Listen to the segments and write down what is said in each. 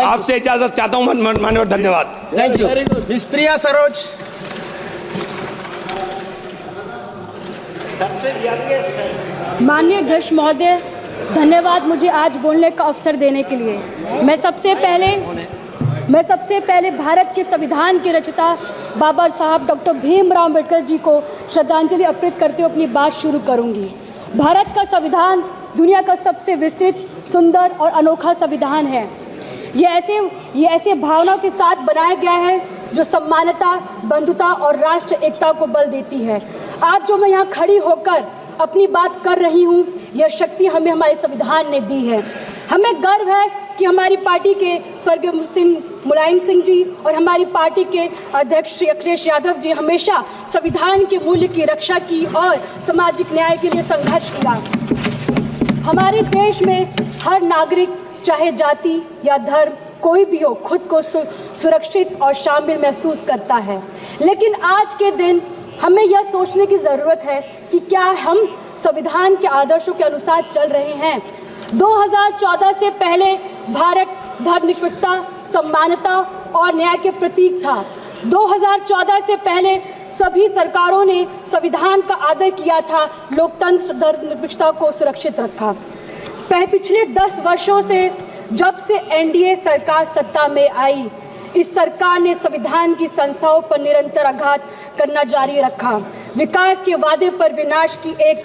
आपसे इजाजत चाहता हूँ माननीय, धन्यवाद। Thank you. प्रिया सरोज। माननीय अध्यक्ष महोदय, धन्यवाद मुझे आज बोलने का अवसर देने के लिए। मैं सबसे पहले भारत के संविधान के रचयिता बाबा साहब डॉक्टर भीमराव अम्बेडकर जी को श्रद्धांजलि अर्पित करते हुए अपनी बात शुरू करूंगी। भारत का संविधान दुनिया का सबसे विस्तृत, सुंदर और अनोखा संविधान है। ये ऐसे भावनाओं के साथ बनाया गया है जो समानता, बंधुता और राष्ट्र एकता को बल देती है। आज जो मैं यहाँ खड़ी होकर अपनी बात कर रही हूँ, यह शक्ति हमें हमारे संविधान ने दी है। हमें गर्व है कि हमारी पार्टी के स्वर्गीय मुलायम सिंह जी और हमारी पार्टी के अध्यक्ष श्री अखिलेश यादव जी हमेशा संविधान के मूल्य की रक्षा की और सामाजिक न्याय के लिए संघर्ष किया। हमारे देश में हर नागरिक, चाहे जाति या धर्म कोई भी हो, खुद को सुरक्षित और शामिल महसूस करता है। लेकिन आज के दिन हमें यह सोचने की ज़रूरत है कि क्या हम संविधान के आदर्शों के अनुसार चल रहे हैं। 2014 से पहले भारत धर्मनिरपेक्षता, समानता और न्याय के प्रतीक था। 2014 से पहले सभी सरकारों ने संविधान का आदर किया था, लोकतंत्र, धर्मनिरपेक्षता को सुरक्षित रखा। पिछले 10 वर्षों से जब से एनडीए सरकार सत्ता में आई, इस सरकार ने संविधान की संस्थाओं पर निरंतर आघात करना जारी रखा। विकास के वादे पर विनाश की एक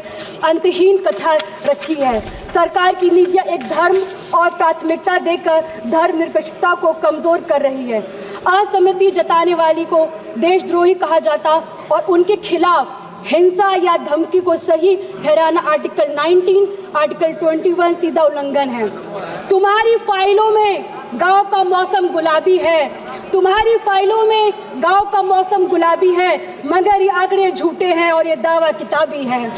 अंतहीन कथा रखी है। सरकार की नीतियां एक धर्म और प्राथमिकता देकर धर्मनिरपेक्षता को कमजोर कर रही है। असहमति जताने वाली को देशद्रोही कहा जाता और उनके खिलाफ हिंसा या धमकी को सही ठहराना आर्टिकल 19, आर्टिकल 21 सीधा उल्लंघन है। तुम्हारी फाइलों में गांव का मौसम गुलाबी है, तुम्हारी फाइलों में गांव का मौसम गुलाबी है, मगर ये आंकड़े झूठे हैं और ये दावा किताबी है।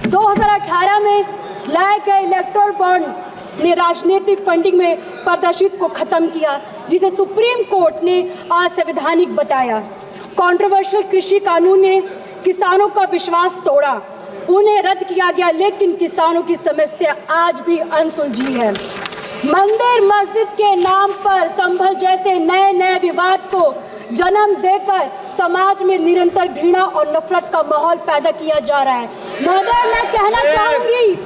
2018 में लाए गए इलेक्टोरल बॉन्ड ने राजनीतिक फंडिंग में पारदर्शिता को खत्म किया, जिसे सुप्रीम कोर्ट ने असंवैधानिक बताया। कंट्रोवर्शियल कृषि कानून ने किसानों का विश्वास तोड़ा, उन्हें रद्द किया गया, लेकिन किसानों की समस्या आज भी अनसुलझी है। मंदिर मस्जिद के नाम पर संभल जैसे नए नए विवाद को जन्म देकर समाज में निरंतर घृणा और नफरत का माहौल पैदा किया जा रहा है। महोदय, मैं कहना चाहूंगी,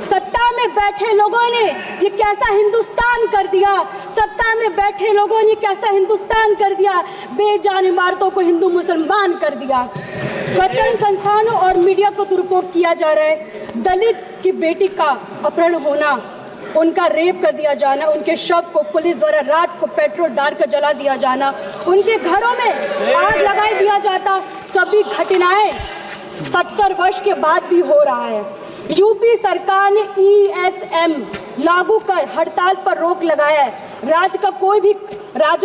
सत्ता में बैठे लोगों ने ये कैसा हिंदुस्तान कर दिया, सत्ता में बैठे लोगों ने कैसा हिंदुस्तान कर दिया, बेजान इमारतों को हिंदू मुसलमान कर दिया। स्वतंत्र संस्थानों और मीडिया को दुरुपयोग किया जा रहा है। दलित की बेटी का अपहरण होना, उनका रेप कर दिया जाना, उनके शव को पुलिस द्वारा रात को पेट्रोल डालकर जला दिया जाना, उनके घरों में आग लगा दिया जाता, सभी घटनाएं 70 वर्ष के बाद भी हो रहा है। यूपी सरकार ने ESM लागू कर हड़ताल पर रोक लगाया है। राज्य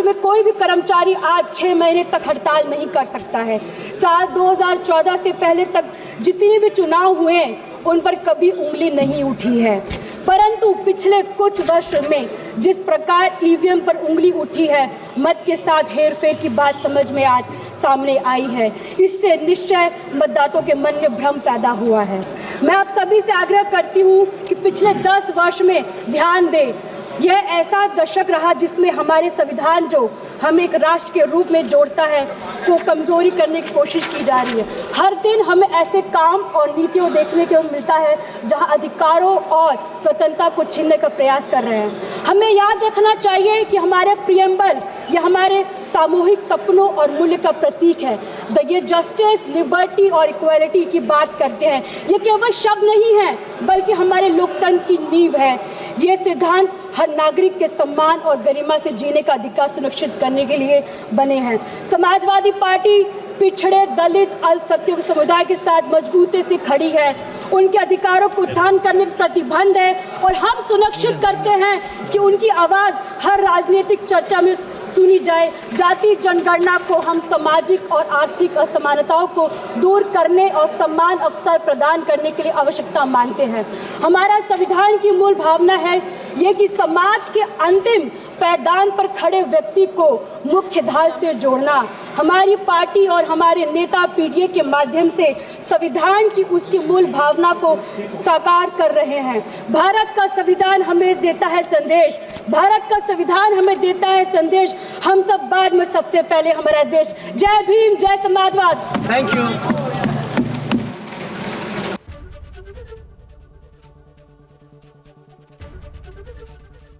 में कोई भी कर्मचारी आज 6 महीने तक हड़ताल नहीं कर सकता है। साल 2014 से पहले तक जितने भी चुनाव हुए उन पर कभी उंगली नहीं उठी है, परंतु पिछले कुछ वर्षों में जिस प्रकार EVM पर उंगली उठी है, मत के साथ हेरफेर की बात समझ में आज सामने आई है। इससे निश्चय मतदाताओं के मन में भ्रम पैदा हुआ है। मैं आप सभी से आग्रह करती हूँ कि पिछले 10 वर्ष में ध्यान दें। यह ऐसा दशक रहा जिसमें हमारे संविधान जो हमें एक राष्ट्र के रूप में जोड़ता है को कमजोरी करने की कोशिश की जा रही है। हर दिन हमें ऐसे काम और नीतियों देखने को मिलता है जहां अधिकारों और स्वतंत्रता को छीनने का प्रयास कर रहे हैं। हमें याद रखना चाहिए कि हमारे प्रियम्बल ये हमारे सामूहिक सपनों और मूल्य का प्रतीक है। ये जस्टिस, लिबर्टी और इक्वालिटी की बात करते हैं। ये केवल शब्द नहीं है बल्कि हमारे लोकतंत्र की नींव है। ये सिद्धांत हर नागरिक के सम्मान और गरिमा से जीने का अधिकार सुनिश्चित करने के लिए बने हैं। समाजवादी पार्टी पिछड़े, दलित, अल्पसंख्यक समुदाय के साथ मजबूती से खड़ी है। उनके अधिकारों को उत्थान करने का प्रतिबंध है और हम सुनिश्चित करते हैं कि उनकी आवाज़ हर राजनीतिक चर्चा में सुनी जाए। जाति जनगणना को हम सामाजिक और आर्थिक असमानताओं को दूर करने और समान अवसर प्रदान करने के लिए आवश्यकता मानते हैं। हमारा संविधान की मूल भावना है ये कि समाज के अंतिम पायदान पर खड़े व्यक्ति को मुख्य धारा से जोड़ना। हमारी पार्टी और हमारे नेता पीडीए के माध्यम से संविधान की उसकी मूल भावना को साकार कर रहे हैं। भारत का संविधान हमें देता है संदेश, भारत का संविधान हमें देता है संदेश, हम सब बाद में सबसे पहले हमारा देश। जय भीम, जय समाजवाद। Thank you.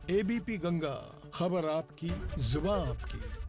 एबीपी गंगा, खबर आपकी, जुबान आपकी।